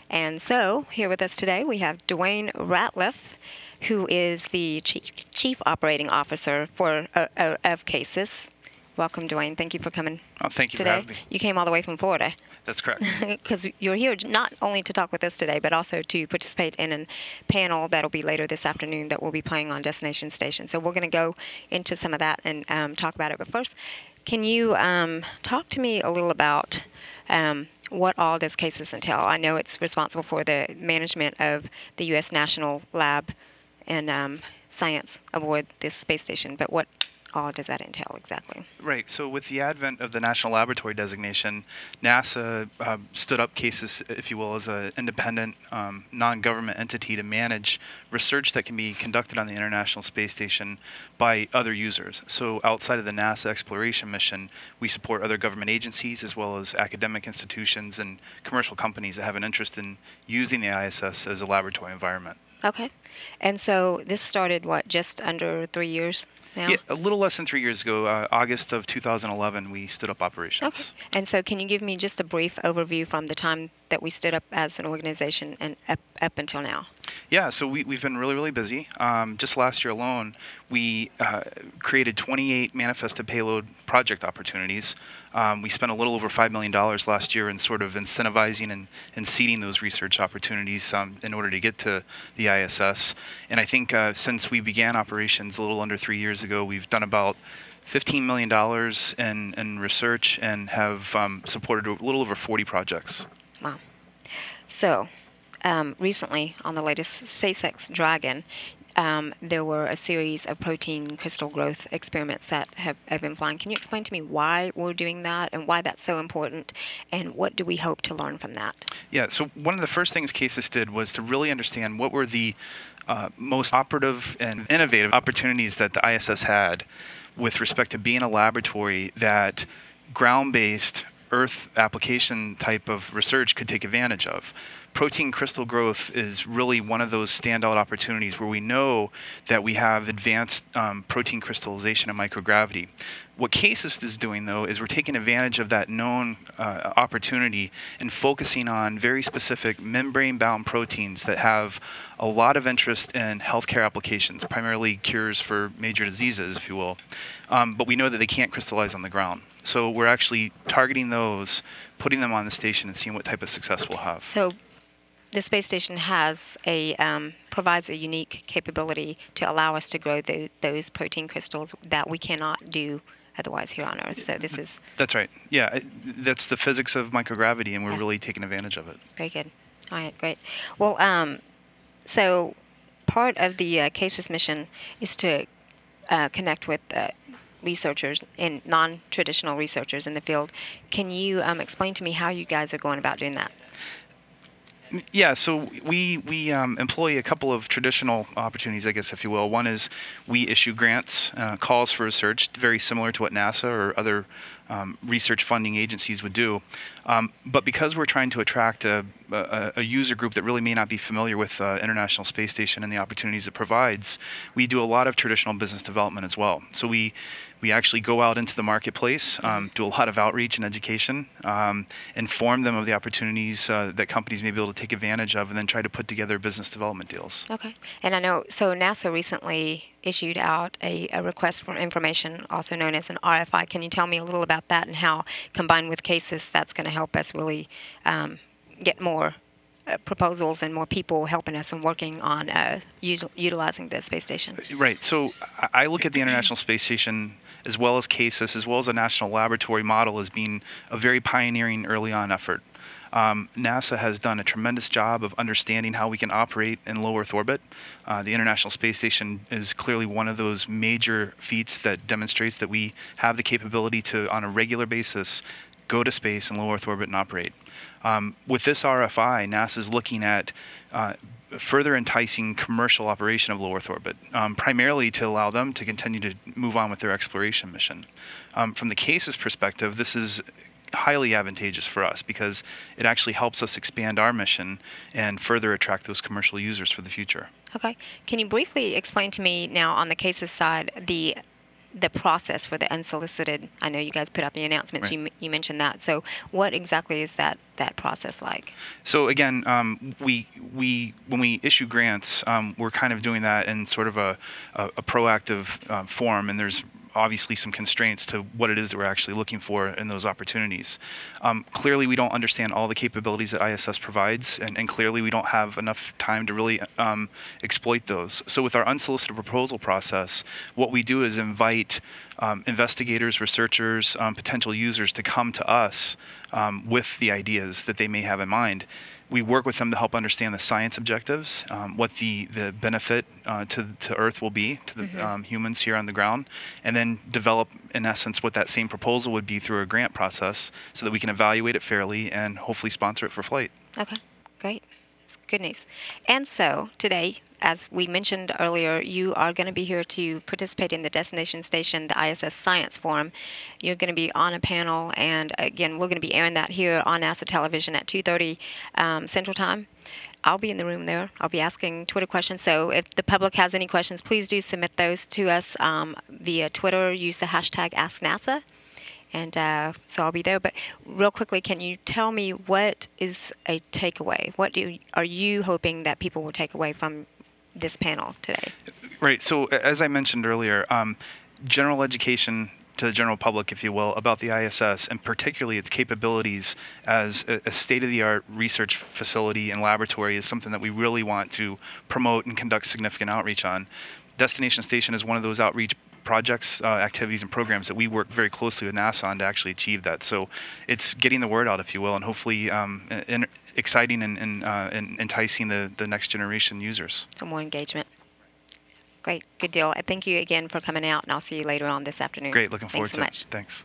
And so, here with us today, we have Duane Ratliff, who is the Chief Operating Officer of CASIS. Welcome, Duane. Thank you for coming thank you today. for having me. You came all the way from Florida. That's correct. Because you're here not only to talk with us today, but also to participate in a panel that'll be later this afternoon that we'll be playing on Destination Station. So we're going to go into some of that and talk about it. But first, can you talk to me a little about what all does CASIS entail? I know it's responsible for the management of the U.S. National Lab and Science aboard this space station, but what all does that entail exactly? Right. So with the advent of the National Laboratory designation, NASA stood up CASIS, if you will, as an independent non-government entity to manage research that can be conducted on the International Space Station by other users. So outside of the NASA exploration mission, we support other government agencies as well as academic institutions and commercial companies that have an interest in using the ISS as a laboratory environment. Okay. And so this started, what, just under 3 years now? Yeah, a little less than 3 years ago, August of 2011, we stood up operations. Okay. And so can you give me just a brief overview from the time that we stood up as an organization and up until now? Yeah, so we've been really, really busy. Just last year alone, we created 28 manifested payload project opportunities. We spent a little over $5 million last year in sort of incentivizing and seeding those research opportunities in order to get to the ISS. And I think since we began operations a little under 3 years ago, we've done about $15 million in research and have supported a little over 40 projects. Wow. So, recently on the latest SpaceX Dragon, there were a series of protein crystal growth experiments that have been flying. Can you explain to me why we're doing that and why that's so important, and what do we hope to learn from that? Yeah, so one of the first things CASIS did was to really understand what were the most operative and innovative opportunities that the ISS had with respect to being a laboratory that ground-based Earth application type of research could take advantage of. Protein crystal growth is really one of those standout opportunities where we know that we have advanced protein crystallization and microgravity. What CASIS is doing, though, is we're taking advantage of that known opportunity and focusing on very specific membrane-bound proteins that have a lot of interest in healthcare applications, primarily cures for major diseases, if you will. But we know that they can't crystallize on the ground. So we're actually targeting those, putting them on the station, and seeing what type of success we'll have. So the space station has provides a unique capability to allow us to grow those protein crystals that we cannot do otherwise here on Earth. So this is... That's right. Yeah, that's the physics of microgravity, and we're really taking advantage of it. Very good. All right, great. Well, so part of the CASIS mission is to connect with researchers and non-traditional researchers in the field. Can you explain to me how you guys are going about doing that? Yeah, so we employ a couple of traditional opportunities, I guess, if you will. One is we issue grants, calls for research, very similar to what NASA or other research funding agencies would do. But because we're trying to attract a user group that really may not be familiar with International Space Station and the opportunities it provides, we do a lot of traditional business development as well. So we actually go out into the marketplace, do a lot of outreach and education, inform them of the opportunities that companies may be able to take advantage of, and then try to put together business development deals. Okay. And I know, so NASA recently issued out a request for information, also known as an RFI. Can you tell me a little about that and how, combined with CASIS, that's going to help us really get more proposals and more people helping us and working on utilizing the space station? Right. So I look at the International Space Station as well as CASIS, as well as a national laboratory model as being a very pioneering early on effort. NASA has done a tremendous job of understanding how we can operate in low Earth orbit. The International Space Station is clearly one of those major feats that demonstrates that we have the capability to, on a regular basis, go to space in low Earth orbit and operate. With this RFI, NASA is looking at further enticing commercial operation of low Earth orbit, primarily to allow them to continue to move on with their exploration mission. From the CASIS perspective, this is highly advantageous for us because it actually helps us expand our mission and further attract those commercial users for the future. Okay. Can you briefly explain to me now on the CASIS side the process for the unsolicited. I know you guys put out the announcements. Right. You mentioned that. So what exactly is that process like? So again, we when we issue grants, we're kind of doing that in sort of a proactive form, and there's obviously some constraints to what it is that we're actually looking for in those opportunities. Clearly, we don't understand all the capabilities that ISS provides, and clearly we don't have enough time to really exploit those. So with our unsolicited proposal process, what we do is invite investigators, researchers, potential users to come to us with the ideas that they may have in mind. We work with them to help understand the science objectives, what the benefit to Earth will be, to the humans here on the ground, and then develop, in essence, what that same proposal would be through a grant process so that we can evaluate it fairly and hopefully sponsor it for flight. Okay, great. That's good news. And so today, as we mentioned earlier, you are going to be here to participate in the Destination Station, the ISS Science Forum. You're going to be on a panel, and again, we're going to be airing that here on NASA television at 2:30 Central Time. I'll be in the room there. I'll be asking Twitter questions. So if the public has any questions, please do submit those to us via Twitter. Use the hashtag AskNASA. And so I'll be there. But real quickly, can you tell me what is a takeaway? What are you hoping that people will take away from this panel today? Right. So as I mentioned earlier, general education to the general public, if you will, about the ISS and particularly its capabilities as a state-of-the-art research facility and laboratory is something that we really want to promote and conduct significant outreach on. Destination Station is one of those outreach projects, activities, and programs that we work very closely with NASA on to actually achieve that. So it's getting the word out, if you will, and hopefully exciting and enticing the next generation users. So more engagement. Great. Good deal. Thank you again for coming out, and I'll see you later on this afternoon. Great. Looking forward Thanks so to much. it. Thanks.